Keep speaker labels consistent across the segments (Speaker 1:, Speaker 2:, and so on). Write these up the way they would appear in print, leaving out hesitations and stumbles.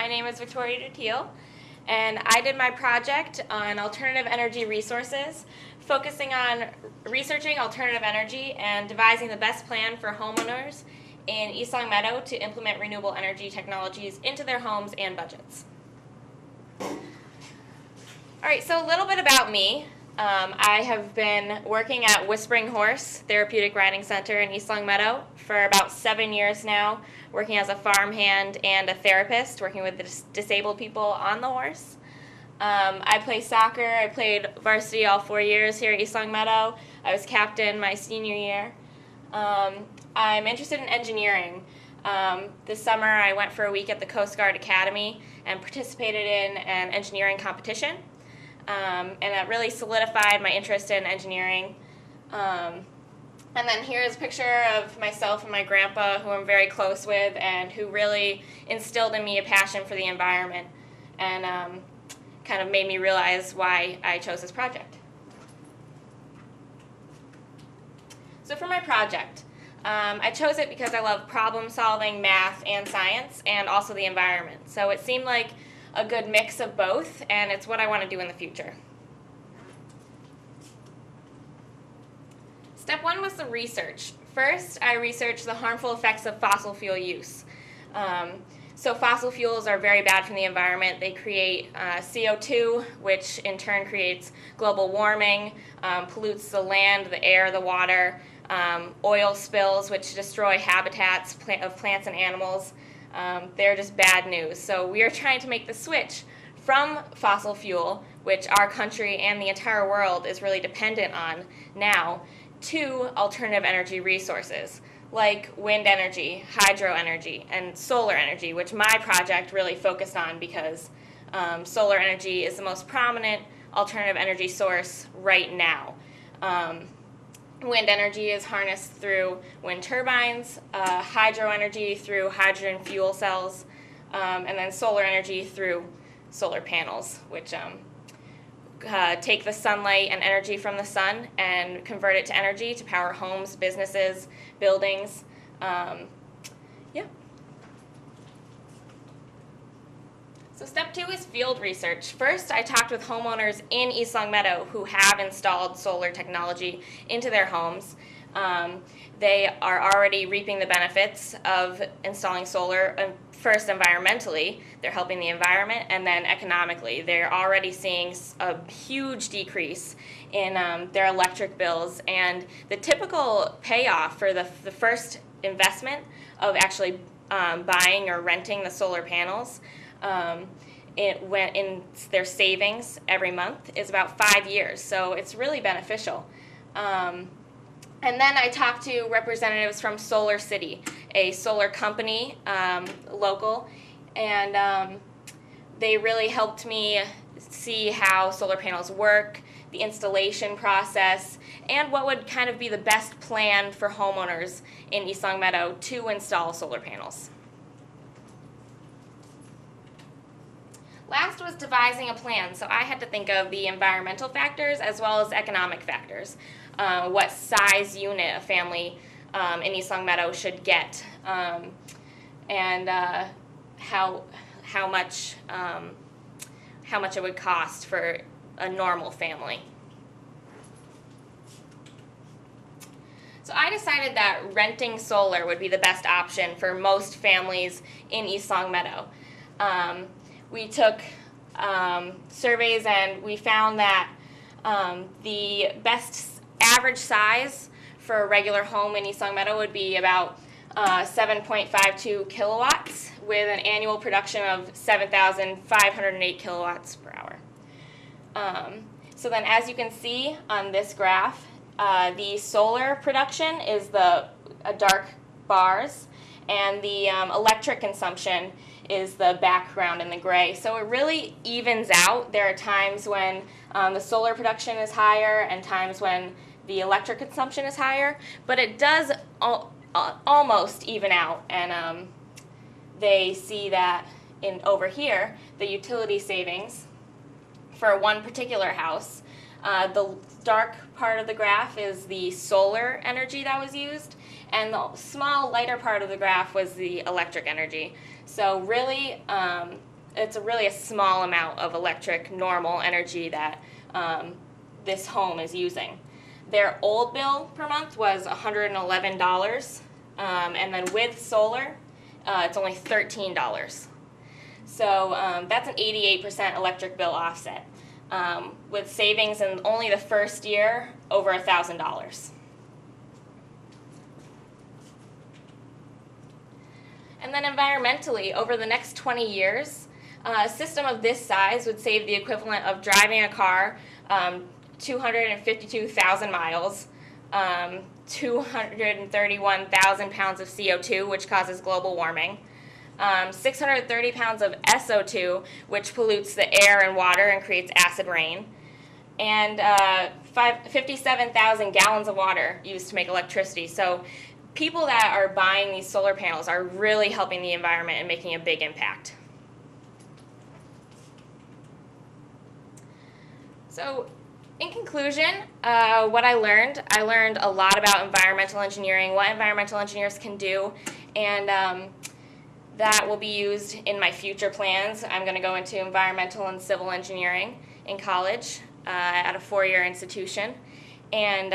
Speaker 1: my name is Victoria Dutille, and I did my project on alternative energy resources, focusing on researching alternative energy and devising the best plan for homeowners in East Longmeadow to implement renewable energy technologies into their homes and budgets. All right, so a little bit about me. I have been working at Whispering Horse Therapeutic Riding Center in East Longmeadow for about 7 years now, working as a farmhand and a therapist, working with disabled people on the horse. I play soccer. I played varsity all 4 years here at East Longmeadow. I was captain my senior year. I'm interested in engineering. This summer I went for a week at the Coast Guard Academy and participated in an engineering competition. And that really solidified my interest in engineering. And then here's a picture of myself and my grandpa, who I'm very close with and who really instilled in me a passion for the environment and kind of made me realize why I chose this project. So for my project, I chose it because I love problem solving, math, and science, and also the environment. So it seemed like a good mix of both, and it's what I want to do in the future. Step one was the research. First, I researched the harmful effects of fossil fuel use. So fossil fuels are very bad for the environment. They create CO2, which in turn creates global warming, pollutes the land, the air, the water, oil spills, which destroy habitats of plants and animals. They're just bad news. So we are trying to make the switch from fossil fuel, which our country and the entire world is really dependent on now, to alternative energy resources like wind energy, hydro energy, and solar energy, which my project really focused on because solar energy is the most prominent alternative energy source right now. Wind energy is harnessed through wind turbines, hydro energy through hydrogen fuel cells, and then solar energy through solar panels, which take the sunlight and energy from the sun and convert it to energy to power homes, businesses, buildings. So step two is field research. First, I talked with homeowners in East Longmeadow who have installed solar technology into their homes. They are already reaping the benefits of installing solar. First, environmentally, they're helping the environment, and then economically, they're already seeing a huge decrease in their electric bills. And the typical payoff for the first investment of actually buying or renting the solar panels in their savings every month is about 5 years. So it's really beneficial. And then I talked to representatives from Solar City, a solar company, local, and they really helped me see how solar panels work, the installation process, and what would kind of be the best plan for homeowners in East Longmeadow to install solar panels. Last was devising a plan. So I had to think of the environmental factors as well as economic factors. What size unit a family in East Longmeadow should get, and how much it would cost for a normal family. So I decided that renting solar would be the best option for most families in East Longmeadow. We took surveys and we found that the best average size for a regular home in East Longmeadow would be about 7.52 kilowatts with an annual production of 7,508 kilowatts per hour. So then, as you can see on this graph, the solar production is the dark bars, and the electric consumption is the background in the gray. So it really evens out. There are times when the solar production is higher and times when the electric consumption is higher, but it does almost even out. And they see that over here, the utility savings for one particular house. The dark part of the graph is the solar energy that was used, and the small lighter part of the graph was the electric energy. So really, it's really a small amount of electric normal energy that this home is using. Their old bill per month was $111, and then with solar, it's only $13. So that's an 88% electric bill offset, with savings in only the first year over $1,000. And then environmentally, over the next 20 years, a system of this size would save the equivalent of driving a car 252,000 miles, 231,000 pounds of CO2, which causes global warming, 630 pounds of SO2, which pollutes the air and water and creates acid rain, and 57,000 gallons of water used to make electricity. So people that are buying these solar panels are really helping the environment and making a big impact. So in conclusion, what I learned a lot about environmental engineering, what environmental engineers can do, and that will be used in my future plans. I'm going to go into environmental and civil engineering in college at a 4-year institution, and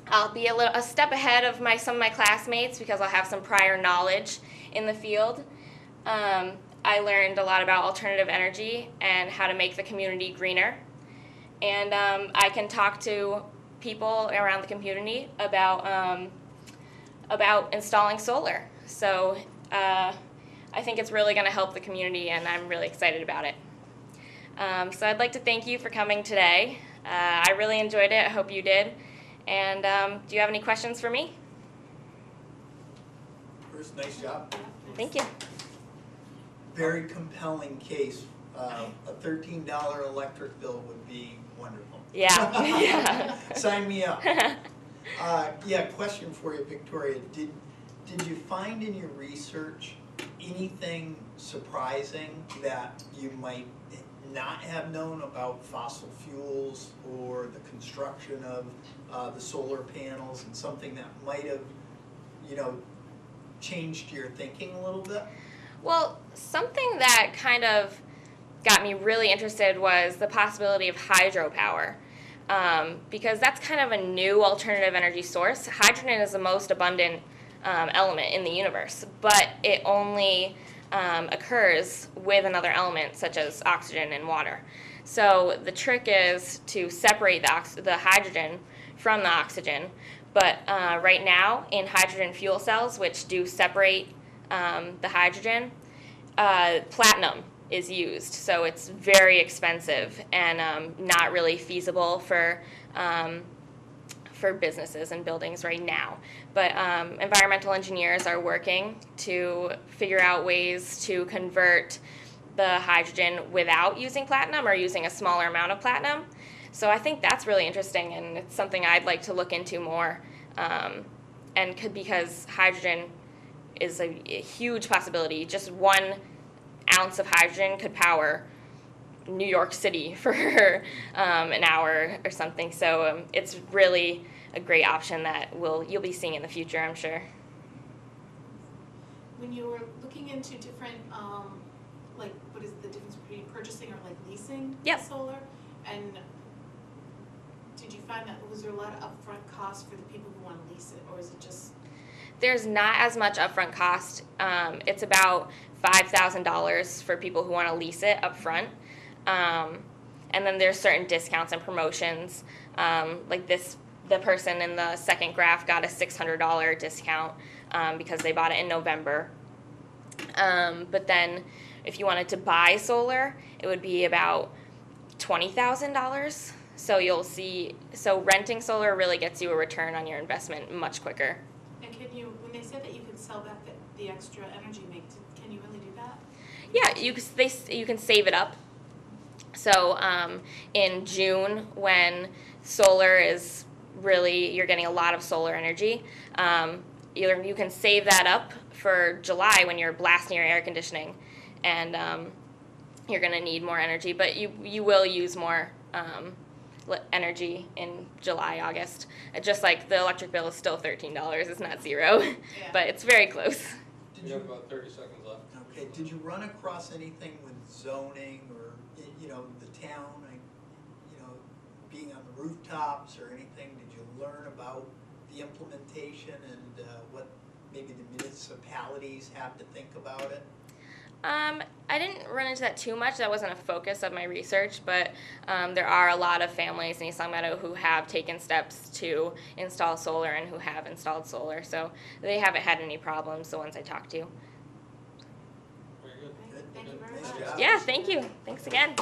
Speaker 1: I'll be a step ahead of some of my classmates because I'll have some prior knowledge in the field. I learned a lot about alternative energy and how to make the community greener. And I can talk to people around the community about installing solar. So I think it's really going to help the community, and I'm really excited about it. So I'd like to thank you for coming today. I really enjoyed it. I hope you did. And do you have any questions for me?
Speaker 2: First, nice job.
Speaker 1: Thank you.
Speaker 2: Very compelling case. A $13 electric bill would be wonderful.
Speaker 1: Yeah. Yeah.
Speaker 2: Sign me up. Yeah, question for you, Victoria. Did you find in your research anything surprising that you might not have known about fossil fuels or the construction of the solar panels, and something that might have, changed your thinking a little bit?
Speaker 1: Well, something that kind of got me really interested was the possibility of hydropower, because that's kind of a new alternative energy source. Hydrogen is the most abundant element in the universe, but it only occurs with another element such as oxygen and water. So the trick is to separate the hydrogen from the oxygen. But right now in hydrogen fuel cells, which do separate the hydrogen, platinum is used. So it's very expensive and not really feasible for businesses and buildings right now. But environmental engineers are working to figure out ways to convert the hydrogen without using platinum or using a smaller amount of platinum. So I think that's really interesting, and it's something I'd like to look into more, because hydrogen is a huge possibility. Just 1 ounce of hydrogen could power New York City for an hour or something. So it's really a great option that you'll be seeing in the future, I'm sure.
Speaker 3: When you were looking into different, what is the difference between purchasing or leasing solar, and did you find that was there a lot of upfront costs for the people who want to lease it, or is it just?
Speaker 1: There's not as much upfront cost. It's about $5,000 for people who want to lease it up front. And then there's certain discounts and promotions. The person in the second graph got a $600 discount because they bought it in November. But then if you wanted to buy solar, it would be about $20,000. So you'll see, renting solar really gets you a return on your investment much quicker.
Speaker 3: And when they said that you could sell back the extra energy you make, can you really do that?
Speaker 1: Yeah, you can save it up. So in June, when solar is really, you're getting a lot of solar energy, you can save that up for July when you're blasting your air conditioning, and you're going to need more energy, but you will use more energy in July, August. Just like the electric bill is still $13, it's not zero, but it's very close.
Speaker 4: You have about 30 seconds left.
Speaker 2: Okay, did you run across anything with zoning or, you know, the town, you know, being on the rooftops or anything? Did you learn about the implementation and what maybe the municipalities have to think about it?
Speaker 1: I didn't run into that too much. That wasn't a focus of my research, but there are a lot of families in East Longmeadow who have taken steps to install solar and who have installed solar. So they haven't had any problems, the ones I talked to.
Speaker 4: Very good.
Speaker 2: Good.
Speaker 3: Thank you very
Speaker 2: Nice
Speaker 3: much.
Speaker 2: job.
Speaker 1: Yeah, thank you. Thanks again.